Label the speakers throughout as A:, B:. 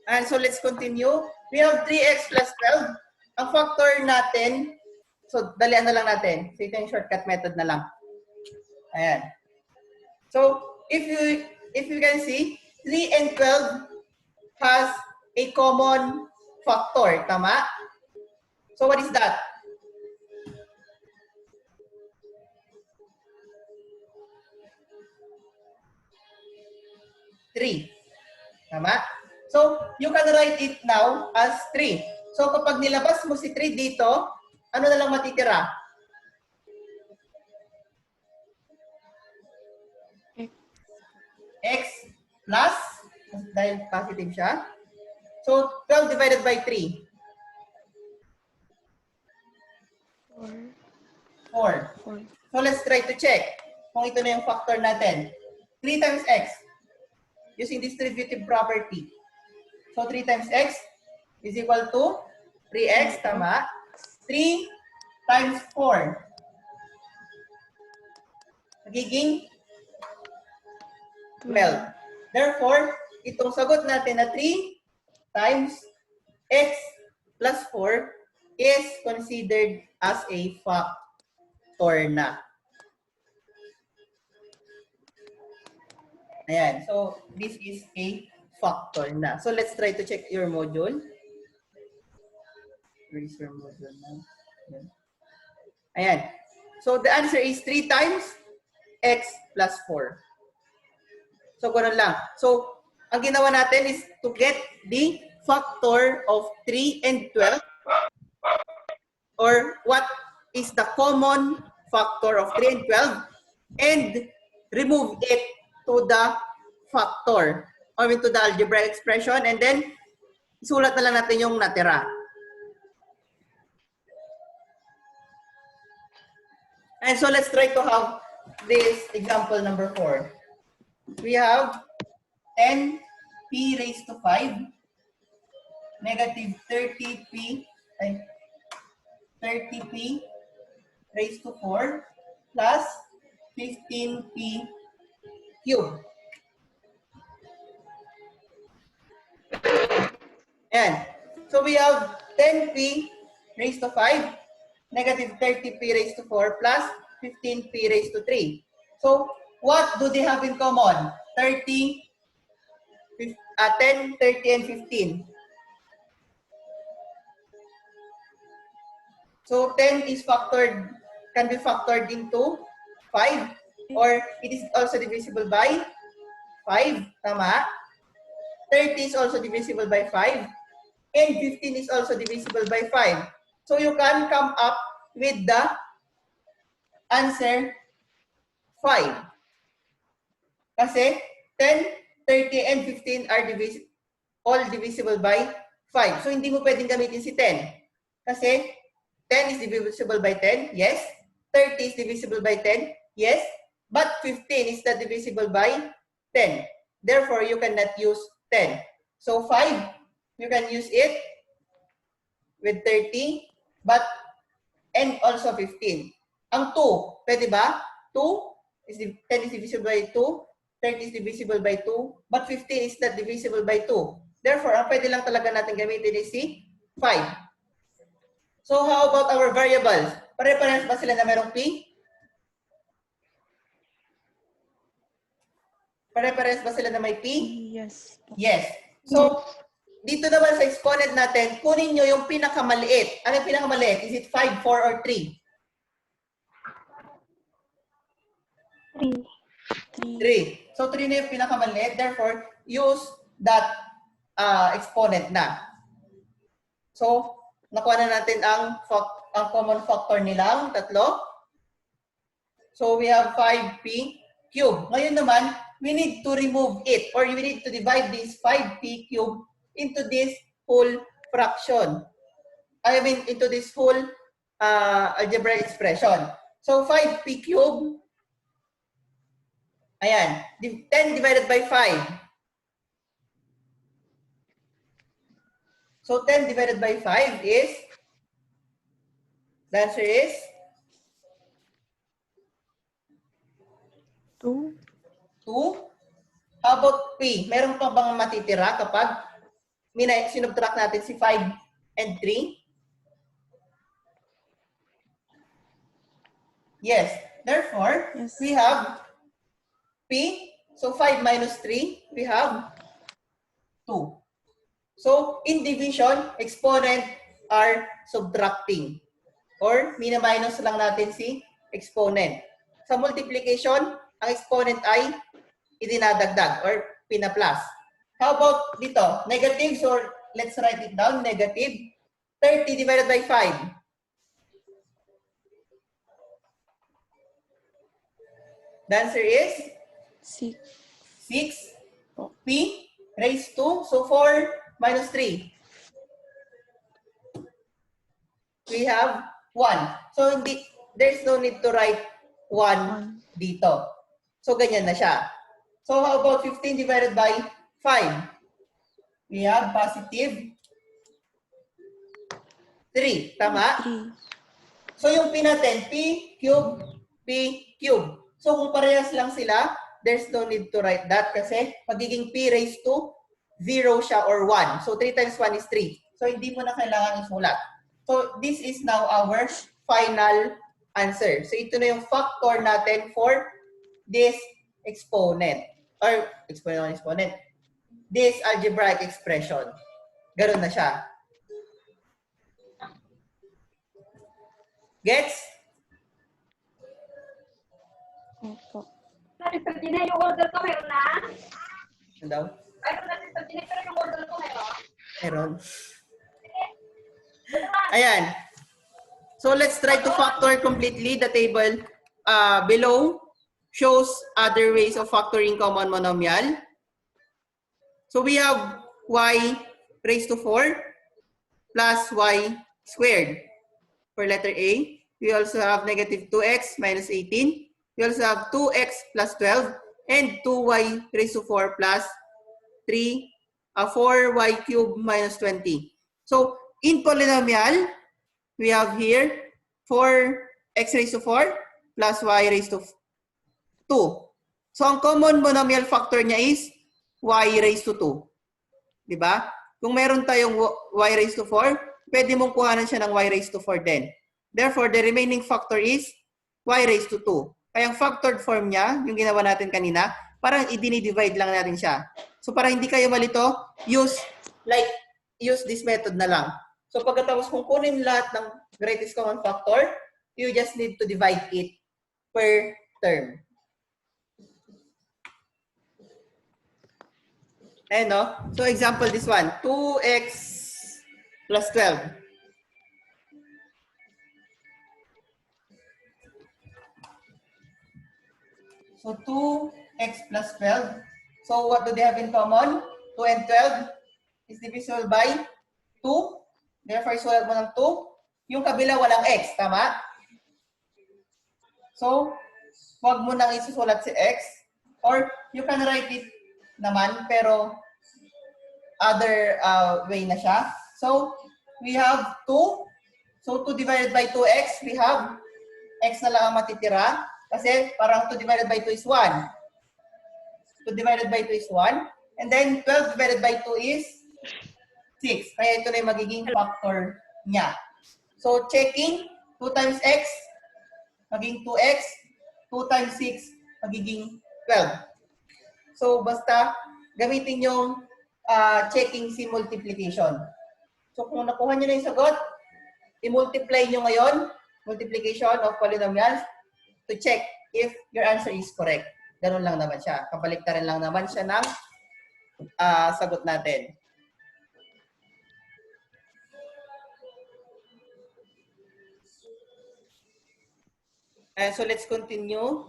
A: And so let's continue. We have 3x plus 12. Ang factor natin, so dalian na lang natin. So ito yung shortcut method na lang. Ayan. So if you can see, 3 and 12 has a common factor. Tama? So what is that? Three. Tama? So, you can write it now as 3. So, kapag nilabas mo si 3 dito, ano na lang matitira? X plus, dahil positive siya. So, 12 divided by 3. 4. So, let's try to check kung ito na yung factor natin. 3 times x using distributive property. So, 3 times x is equal to 3x, tama? 3 times 4. Magiging 12. Therefore, itong sagot natin na 3 times x plus 4 is considered as a factor na. Ayan. So, this is a factor na. So, let's try to check your module. Where is your module now? Ayan. So, the answer is 3 times x plus 4. So, ganoon lang. So, ang ginawa natin is to get the factor of 3 and 12 or what is the common factor of 3 and 12 and remove it to the factor or into the algebraic expression and then isulat na lang natin yung natira. And so let's try to have this example number 4. We have 10p raised to 5 negative 30p raised to 4 plus 15p cubed. And so we have 10p raised to 5 negative 30p raised to 4 plus 15p raised to 3. So what do they have in common? 10, 30, and 15. So 10 is factored, can be factored into 5 or it is also divisible by 5. Tama? 30 is also divisible by 5 and 15 is also divisible by 5. So you can come up with the answer 5. Kasi 10, 30, and 15 are all divisible by 5. So hindi mo pwedeng gamitin si 10. Kasi 10 is divisible by 10, yes. 30 is divisible by 10, yes. But 15 is not divisible by 10. Therefore, you cannot use 10. So 5, you can use it with 30, but and also 15. Ang 2, pwede ba? 2 is 10 is divisible by 2, 30 is divisible by 2, but 15 is not divisible by 2. Therefore, ang pwede lang talaga natin gamitin is si 5. So how about our variables? Pare-parehas ba sila na merong p? Pare-parehas ba sila na may p?
B: Yes.
A: Yes. So, dito naman sa exponent natin, kunin nyo yung pinakamaliit. Ano yung pinakamaliit? Is it 5, 4, or 3? 3. So, 3 na yung pinakamaliit. Therefore, use that exponent na. So, nakuha na natin ang common factor nilang tatlo. So, we have 5p cubed. Ngayon naman, we need to remove it or we need to divide this 5p cubed into this whole fraction. I mean, into this whole algebraic expression. So, 5p cubed, ayan, 10 divided by 5. So, 10 divided by 5 is, the answer is?
B: 2.
A: 2. How about P? Meron pa bang matitira kapag sinubtract natin si 5 and 3? Yes. Therefore,
B: Yes.
A: we have P. So 5 minus 3, we have 2. So in division, exponent are subtracting. Or mina-minus lang natin si exponent. Sa multiplication, ang exponent ay idinadagdag or pina-plus. How about dito? Negative, so let's write it down. Negative 30 divided by 5. The answer is
B: 6.
A: 6. P raised to, so 4 minus 3. We have 1. So there's no need to write 1 dito. So ganyan na siya. So how about 15 divided by 5? We have positive 3. Tama?
B: 3.
A: So yung P natin, P cube, P cube. So kung parehas lang sila, there's no need to write that kasi magiging P raised to 0 siya or 1. So 3 times 1 is 3. So hindi mo na kailangan isulat. So this is now our final answer. So ito na yung factor natin for this exponent. Or exponent. This algebraic expression. Ganun na siya. Gets?
B: Opo.
C: Sister Gina, yung order ko meron na?
A: Ano daw?
C: Ayun na, Sister Gina, pero yung order ko meron?
A: Meron. Ayan. So let's try to factor completely. The table below shows other ways of factoring common monomial. So we have y raised to 4 plus y squared for letter A. We also have negative 2x minus 18. We also have 2x plus 12 and 2y raised to 4 plus 4y cubed minus 20. So in polynomial, we have here 4x raised to 4 plus y raised to 2. So ang common monomial factor niya is y raised to 2. Diba? Kung meron tayong y raised to 4, pwede mong kuhanan siya ng y raised to 4 din. Therefore, the remaining factor is y raised to 2. Kaya ang factored form niya, yung ginawa natin kanina, parang i-divide lang natin siya. So para hindi kayo malito, use this method na lang. So pagkatapos kung kunin lahat ng greatest common factor, you just need to divide it per term. Ayan, no? So example this one, 2x plus 12. So 2x plus 12. So what do they have in common? 2 and 12 is divisible by 2. Therefore, isulat mo ng 2. Yung kabila walang x, tama? So, wag mo nang isusulat si x. Or you can write it naman, pero other way na siya. So, we have 2. So, 2 divided by 2x, we have x na lang ang matitira. Kasi parang 2 divided by 2 is 1. 2 divided by 2 is 1. And then 12 divided by 2 is 6. Kaya ito na yung magiging factor niya. So checking, 2 times x, magiging 2x. 2 times 6, magiging 12. So basta gamitin yung checking si multiplication. So kung nakuha nyo na yung sagot, i-multiply nyo ngayon, multiplication of polynomials, to check if your answer is correct. Ganun lang naman siya. Kabaliktaran lang naman siya ng sagot natin. And so let's continue.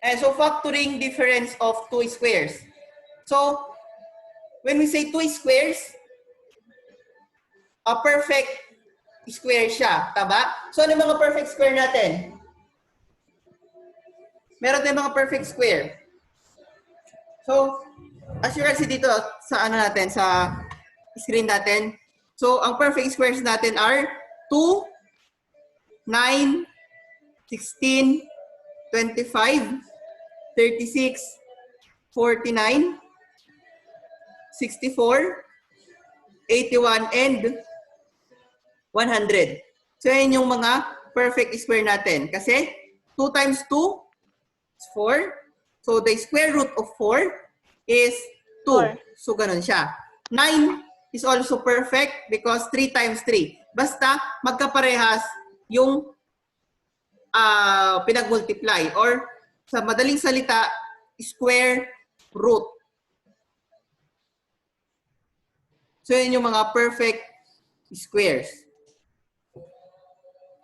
A: And so factoring difference of two squares. So when we say two squares, a perfect square siya, tama? So ano yung mga perfect square natin? Meron tayong mga perfect square. So as you can see dito sa ano natin, sa screen natin. So ang perfect squares natin are 2, 9, 16, 25, 36, 49, 64, 81, and 100. So, yan yung mga perfect square natin. Kasi 2 times 2 is 4. So, the square root of 4 is 2.
B: 4.
A: So, ganun siya. 9 is also perfect because 3 times 3. Basta magkaparehas yung pinag-multiply or sa madaling salita, square root. So, yun yung mga perfect squares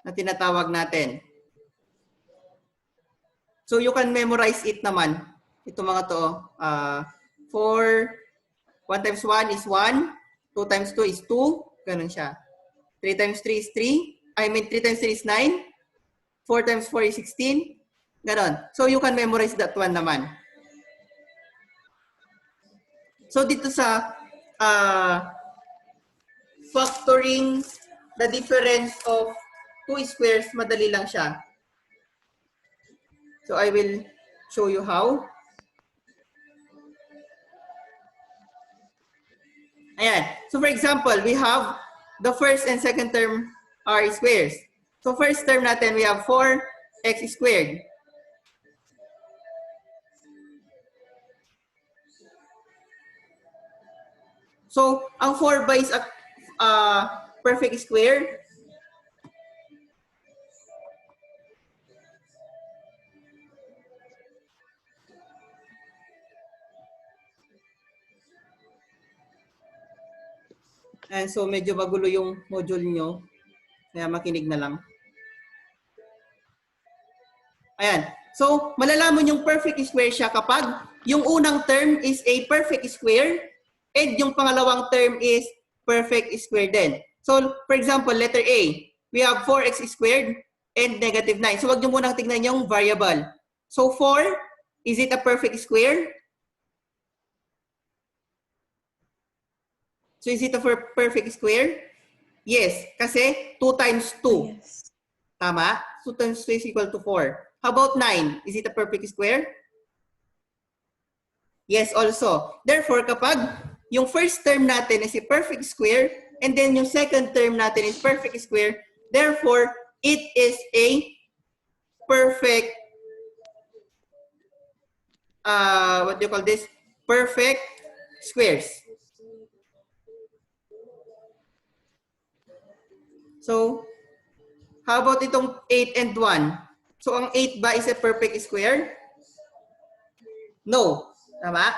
A: na tinatawag natin. So, you can memorize it naman. Ito mga to. 4, 1 times 1 is 1. 2 times 2 is 2. Ganun siya. 3 times 3 is 3. 3 times 3 is 9. 4 times 4 is 16. Ganon. So, you can memorize that one naman. So, dito sa factoring the difference of two squares, madali lang siya. So, I will show you how. Ayan. So, for example, we have the first and second term are squares. So, first term natin, we have 4x squared. So, ang 4 ba is a perfect square? And so, medyo magulo yung module nyo. Kaya makinig na lang. Ayan. So, malalaman yung perfect square siya kapag yung unang term is a perfect square and yung pangalawang term is perfect square din. So, for example, letter A, we have 4x squared and negative 9. So, wag nyo munang tignan yung variable. So, 4, is it a perfect square? So, is it a perfect square? Yes, kasi 2 times 2.
B: Yes.
A: Tama? 2 times 2 is equal to 4. How about 9? Is it a perfect square? Yes, also. Therefore, kapag yung first term natin is a perfect square, and then yung second term natin is perfect square, therefore, it is a perfect, what do you call this? Perfect squares. So, how about itong 8 and 1? So, ang 8 ba is a perfect square? No. Tama?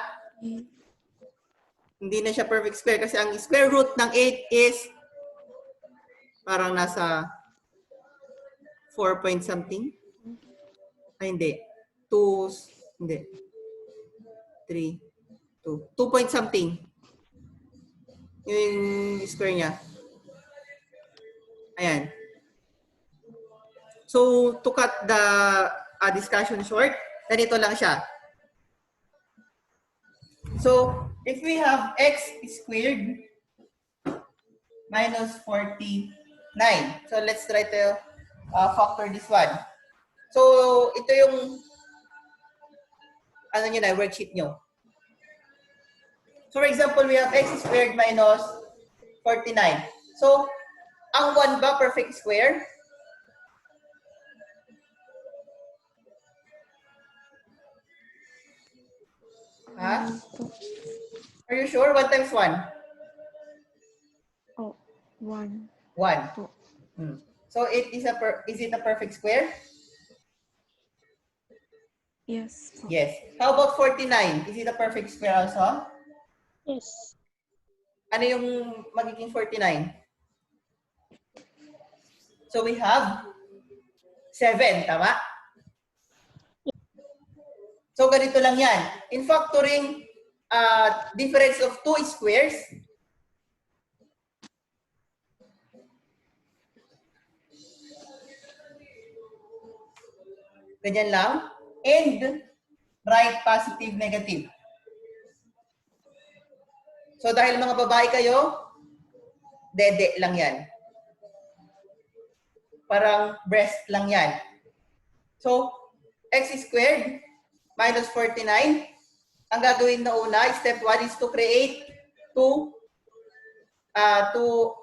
A: Hindi na siya perfect square kasi ang square root ng 8 is parang nasa 4 point something. Ay, hindi. 2, hindi. 3, 2. 2 point something. Yung square niya. Ayan. So, to cut the discussion short, ganito lang siya. So, if we have x squared minus 49. So, let's try to factor this one. So, ito yung ano nyo na, worksheet nyo. So, for example, we have x squared minus 49. So, ang 1 ba perfect square? Ha? Are you sure? 1 times 1?
B: Oh, 1.
A: 1.
B: Po.
A: So, is it a perfect square?
B: Yes. Po.
A: Yes. How about 49? Is it a perfect square also?
B: Yes.
A: Ano yung magiging 49? So, we have 7, tama? So, ganito lang yan. In factoring difference of two squares, ganyan lang, and write positive, negative. So, dahil mga babae kayo, dede lang yan. Parang breast lang yan. So, x squared minus 49. Ang gagawin na una, step 1 is to create two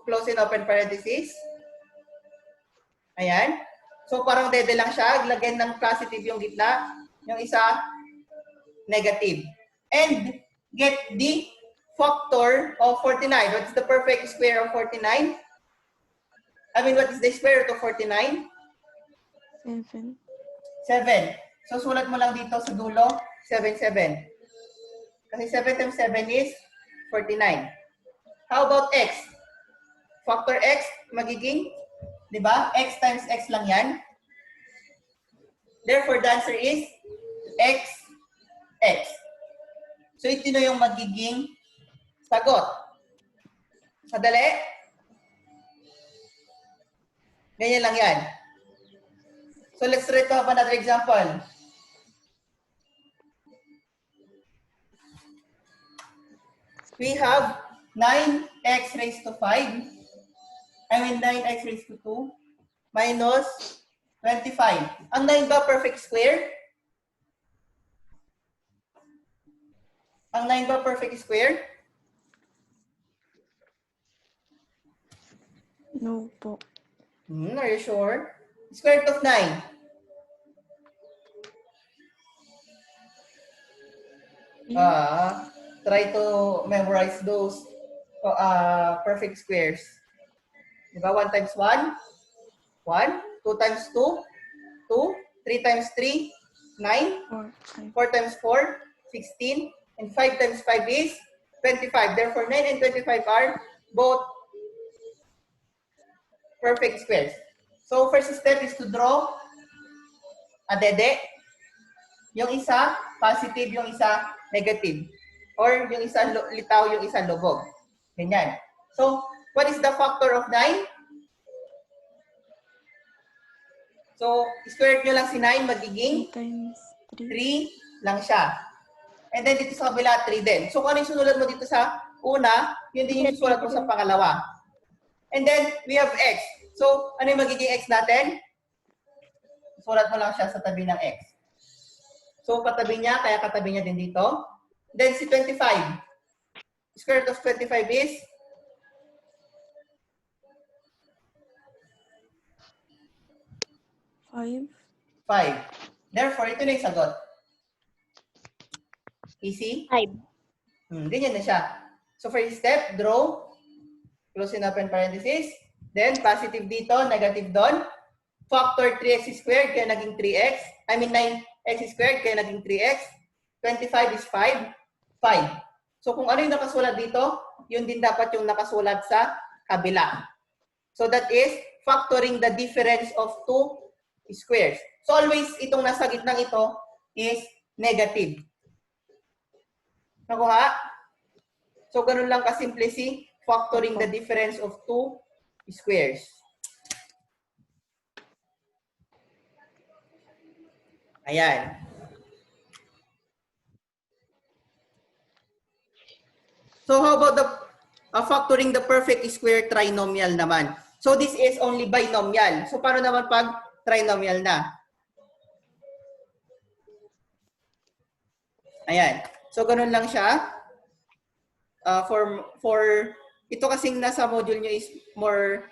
A: close and open parentheses. Ayan. So parang dede lang siya. Lagyan ng positive yung gitna. Yung isa, negative. And get the factor of 49. What is the perfect square of 49? What is the square root of 49?
B: 7.
A: 7. So sulat mo lang dito sa dulo, 7, 7. Kasi 7 times 7 is 49. How about x? Factor x, magiging, di ba? X times x lang yan. Therefore, the answer is x, x. So ito na yung magiging sagot. Sadali? Ganyan lang yan. So let's try to have another example. We have 9x raised to 5. 9x raised to 2 minus 25. Ang 9 ba perfect square? Ang 9 ba perfect square?
B: No po.
A: Are you sure? Square root of 9. Try to memorize those perfect squares. Diba? 1 times 1, 1. 2 times 2, 2. 3 times 3, 9. 4 times 4, 16. And 5 times 5 is 25. Therefore, 9 and 25 are both perfect squares. So, first step is to draw a dede. Yung isa, positive, yung isa, negative. Or yung isa litaw, yung isa lubog. Ganyan. So, what is the factor of 9? So, square nyo lang si 9, magiging
B: 3 times 3.
A: 3 lang siya. And then dito sa kabila, 3 din. So, kung ano yung sinulat mo dito sa una, yun din yung susulat mo sa pangalawa. And then, we have x. So, ano yung magiging x natin? Sulat mo lang siya sa tabi ng x. So, katabi niya, kaya katabi niya din dito. Then, si 25. Square root of 25 is
B: 5.
A: 5. Therefore, ito na yung sagot. Easy?
C: 5.
A: Ganyan na siya. So, first step, draw. Close and open parenthesis. Then, positive dito, negative doon. Factor 3x squared, kaya naging 3x. 9x squared, kaya naging 3x. 25 is 5. 5. So, kung ano yung nakasulat dito, yun din dapat yung nakasulat sa kabila. So, that is factoring the difference of two squares. So, always itong nasa gitnang ito is negative. Nakuha? So, ganun lang kasimple si factoring the difference of two squares. Ayan. So, how about the factoring the perfect square trinomial naman? So, this is only binomial. So, paano naman pag trinomial na? Ayan. So, ganun lang siya. For ito kasing nasa module nyo is more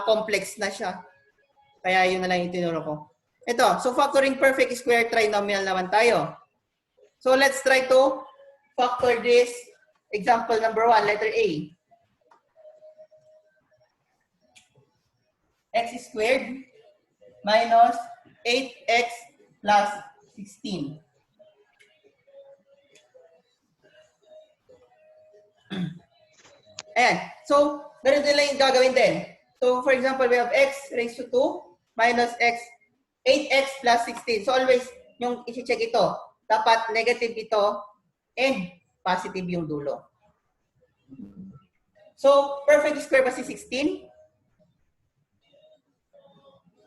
A: complex na siya. Kaya yun na lang yung tinuro ko. Ito. So, factoring perfect square trinomial naman tayo. So, let's try to factor this. Example number 1, letter A. X squared minus 8x plus 16. Ayan. So, ganun din lang yung gagawin din. So, for example, we have x raised to 2 minus 8x plus 16. So, always, yung isi-check ito, dapat negative ito and positive yung dulo. So, perfect square ba si 16?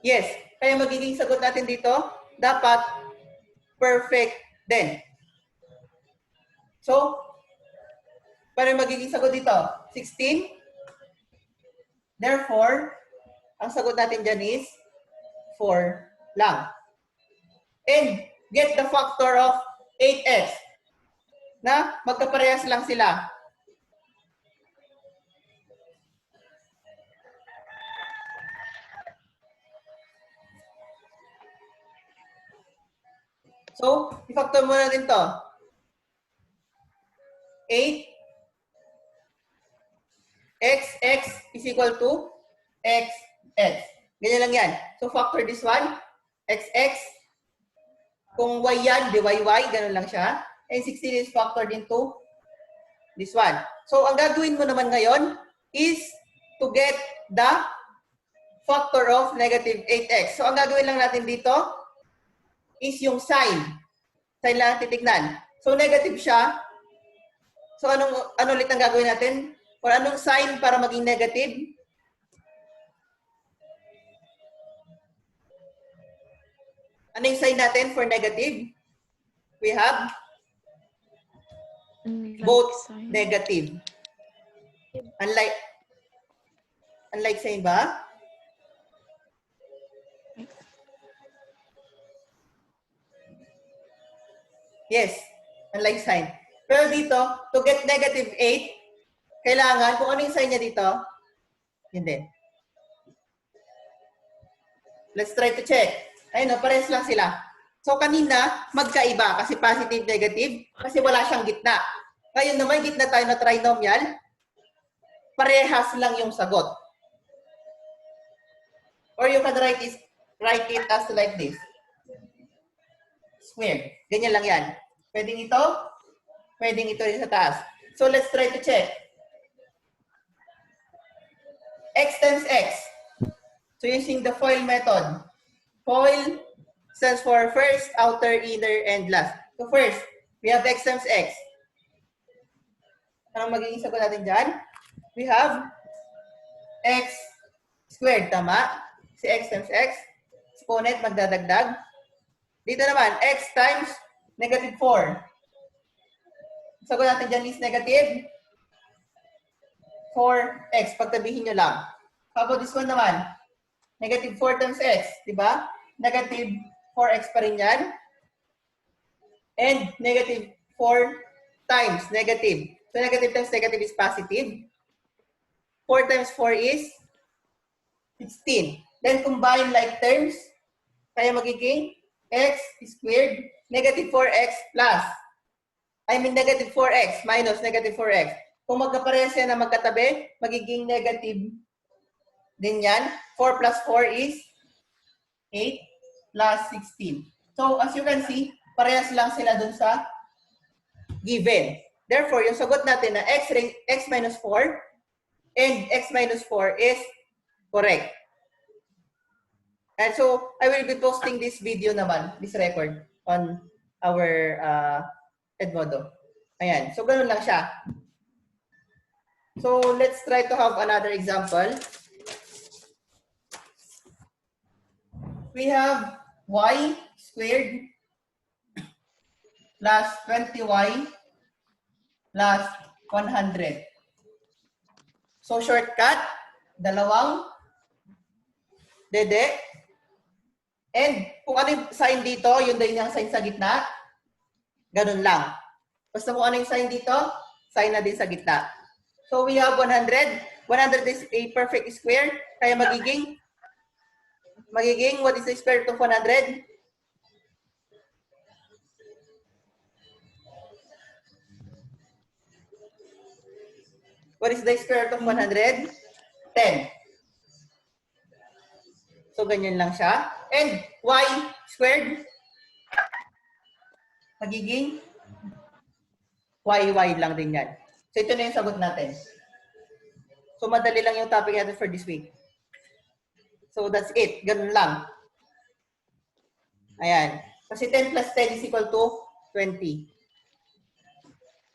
A: Yes. Kaya magiging sagot natin dito, dapat perfect din. So, paano magiging sagot dito? 16. Therefore, ang sagot natin dyan is 4 lang. And get the factor of 8x. Na magkaparehas lang sila. So, i-factor muna natin to. 8 x is equal to x. Ganyan lang yan. So, factor this one. X. Kung y yan, di y. Ganun lang siya. And 16 is factored into this one. So, ang gagawin mo naman ngayon is to get the factor of negative 8x. So, ang gagawin lang natin dito is yung sign. Sign lang titignan. So, negative siya. So, ano ulit ang gagawin natin? Or anong sign para maging negative? Ano yung sign natin for negative? We have both
B: sign.
A: negative. Unlike sign ba? Yes, unlike sign. Pero dito, to get negative 8, kailangan, kung ano yung sign niya dito, yun din. Let's try to check. Ayun, no, parehas lang sila. So, kanina, magkaiba kasi positive, negative, kasi wala siyang gitna. Ngayon naman, gitna tayo na trinomial, parehas lang yung sagot. Or you can write it as like this. Square. Ganyan lang yan. Pwedeng ito rin sa taas. So, let's try to check. X times x. So, using the FOIL method. FOIL stands for first, outer, inner, and last. So, first, we have x times x. Anong magiging sagot natin dyan? We have x squared, tama? Si x times x. Exponent, magdadagdag. Dito naman, x times negative 4. Sagot natin dyan is negative 4x. Pagtabihin nyo lang. How about this one naman? Negative 4 times x. Diba? Negative 4x pa rin yan. And negative 4 times negative. So negative times negative is positive. 4 times 4 is 16. Then combine like terms. Kaya magiging x squared negative 4x plus. Negative 4x minus negative 4x. Kung magkaparehas yan na magkatabi, magiging negative din yan. 4 plus 4 is 8 plus 16. So, as you can see, parehas lang sila dun sa given. Therefore, yung sagot natin na x minus 4 and x minus 4 is correct. And so, I will be posting this video naman, this record, on our Edmodo. Ayan. So, ganun lang siya. So, let's try to have another example. We have y squared plus 20y plus 100. So, shortcut, dalawang dede. And kung ano yung sign dito, yun din yung sign sa gitna. Ganun lang. Basta kung ano yung sign dito, sign na din sa gitna. So, we have 100. 100 is a perfect square. Kaya magiging, what is the square root of 100? What is the square root of 100? 10. So, ganyan lang siya. And y squared, magiging y lang din yan. So, ito na yung sagot natin. So, madali lang yung topic natin for this week. So, that's it. Ganun lang. Ayan. Kasi 10 plus 10 is equal to 20.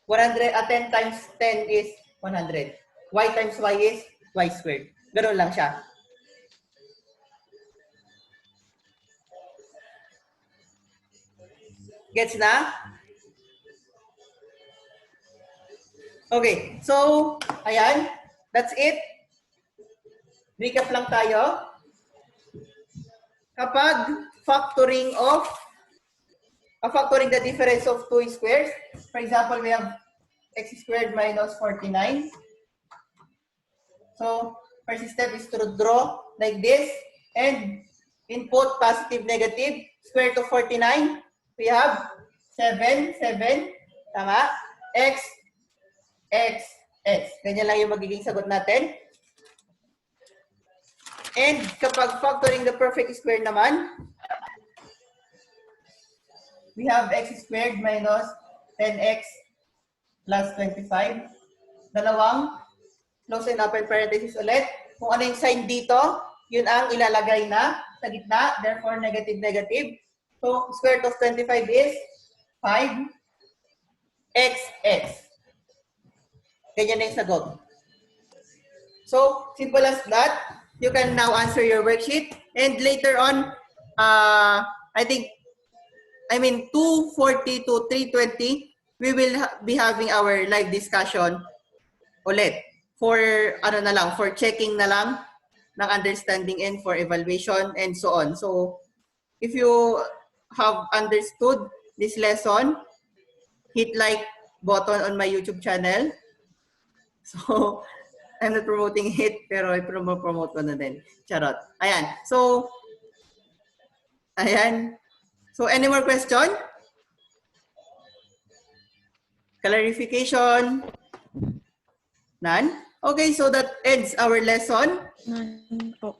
A: 10 times 10 is 100. Y times y is y squared. Ganun lang siya. Gets na? Okay. So, ayan. That's it. Recap lang tayo. Kapag factoring of factoring the difference of two squares. For example, we have x squared minus 49. So, first step is to draw like this. And input positive, negative. Square root of 49. We have 7, 7. Tama? X, X, X. Ganyan lang yung magiging sagot natin. And kapag factoring the perfect square naman, we have x squared minus 10x plus 25. Dalawang close and open parenthesis ulit. Kung ano yung sign dito, yun ang ilalagay na sa gitna. Therefore, negative, negative. So, square root of 25 is 5x, x. Ganyan na yung sagot. So, simple as that. You can now answer your worksheet. And later on, I 2:40 to 3:20, we will be having our live discussion ulit for for checking na lang ng understanding and for evaluation and so on. So if you have understood this lesson, hit like button on my YouTube channel. So I'm not promoting it, pero i-promote ko na din. Charot. Ayan. So any more question? Clarification? None? Okay, so that ends our lesson.
B: None po.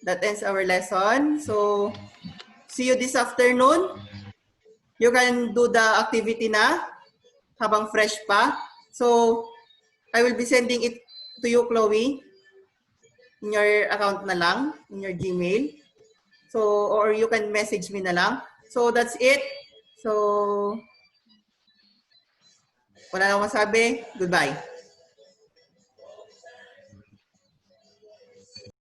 A: That ends our lesson. So, see you this afternoon. You can do the activity na habang fresh pa. So, I will be sending it to you, Chloe, in your account na lang, in your Gmail. So, or you can message me na lang. So, that's it. So, wala na akong masabi. Goodbye.